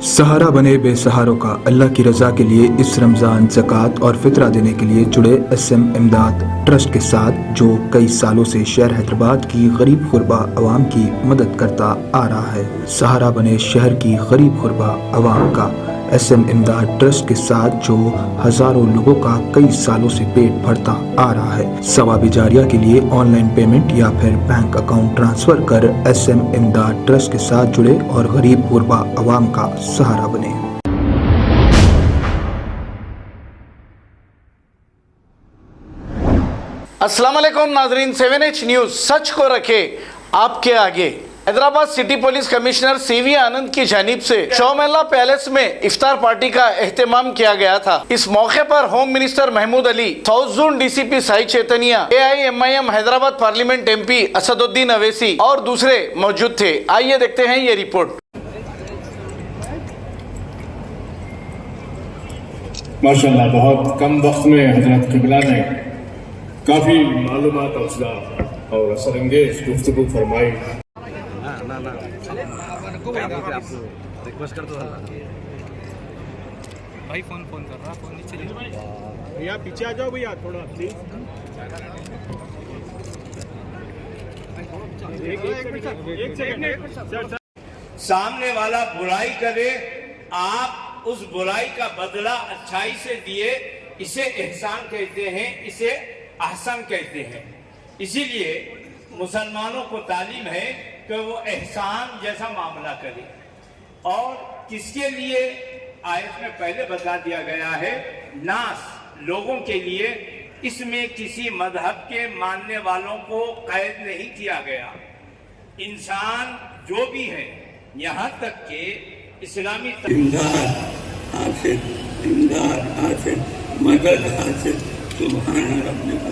सहारा बने बेसहारों का। अल्लाह की रजा के लिए इस रमज़ान ज़कात और फितरा देने के लिए जुड़े SM इमदाद ट्रस्ट के साथ, जो कई सालों से शहर हैदराबाद की गरीब गुरबा अवाम की मदद करता आ रहा है। सहारा बने शहर की गरीब गुरबा अवाम का SM इमदाद ट्रस्ट के साथ, जो हजारों लोगों का कई सालों से पेट भरता आ रहा है। सवाब जारिया के लिए ऑनलाइन पेमेंट या फिर बैंक अकाउंट ट्रांसफर कर SM इमदाद ट्रस्ट के साथ जुड़े और गरीब गुरबा अवाम का सहारा बने। अस्सलाम वालेकुम नाजरीन, 7H न्यूज़ सच को रखे आपके आगे। Hyderabad city police commissioner CV आनंद की जानिब से चौमेला पैलेस में इफ्तार पार्टी का एहतमाम किया गया था। इस मौके पर home minister Mahmood Ali, south zone DCP Sai Chaitanya, AIMIM Hyderabad parliament MP Asaduddin Owaisi और दूसरे मौजूद थे। आइए देखते हैं ये रिपोर्ट। माशाल्लाह, बहुत कम वक्त में हजरत क़िबला ने काफ़ी मालूमात अफज़ा और असरअंगेज गुफ्तगू फरमाई। रिक्वेस्ट कर दो भाई, फोन कर रहा, फोन नीचे भैया, पीछे आ जाओ भैया थोड़ा प्लीज। एक सेकंड। सामने वाला बुराई करे, आप उस बुराई का बदला अच्छाई से दिए, इसे एहसान कहते हैं, इसे अहसन कहते हैं। इसीलिए मुसलमानों को तालीम है कि वो एहसान जैसा मामला करे। और किसके लिए? आयत में पहले बता दिया गया है, नास, लोगों के लिए। इसमें किसी मजहब के मानने वालों को कैद नहीं किया गया। इंसान जो भी है, यहाँ तक के इस्लामी मदद हासिल सुभान रब्बिक।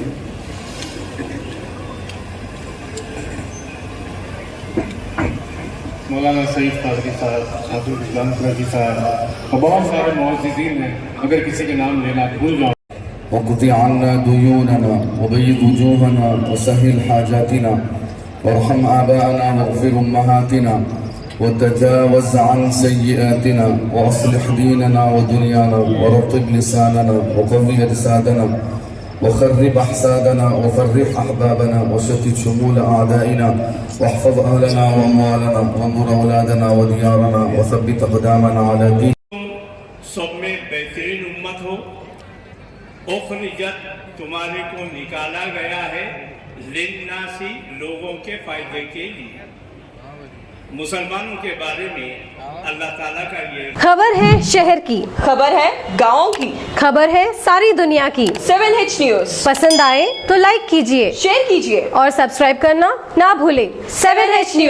मौलाना सईद कादरी साहब, खातून इस्लाम कादरी साहब और बहुत सारे मुअज़्ज़िज़ीन हैं। अगर किसी के नाम लेना भूल जाओ। वक़्ति अन्ना दुयूनना वबय्यिद वजूहना वसहिल हाजातिना वरहम आबाअना वग़फिर उम्महातिना वतजावज़ अन सय्यिआतिना वअस्लिह दीनना वदुनियाना वरत्तिब लिसानना वक़व्वि अजसादना वखर्रिब अहसादना वफर्रिह अहबाबना वशत्तित शुमूल अअदाइना वहफ़ज़ अहलना वअमवालना वंज़ुर औलादना वदियारना वसब्बित अक़दामना अला दीन। सब में बेहतरीन उम्मत हो। उखरिजत, तुम्हारे को निकाला गया है, लिन्नासी, लोगों के फायदे के लिए। मुसलमानों के बारे में अल्लाह ताला का ये खबर है शहर की, खबर है गाँव की, खबर है सारी दुनिया की। 7H न्यूज़ पसंद आए तो लाइक कीजिए, शेयर कीजिए और सब्सक्राइब करना ना भूलें। 7H news.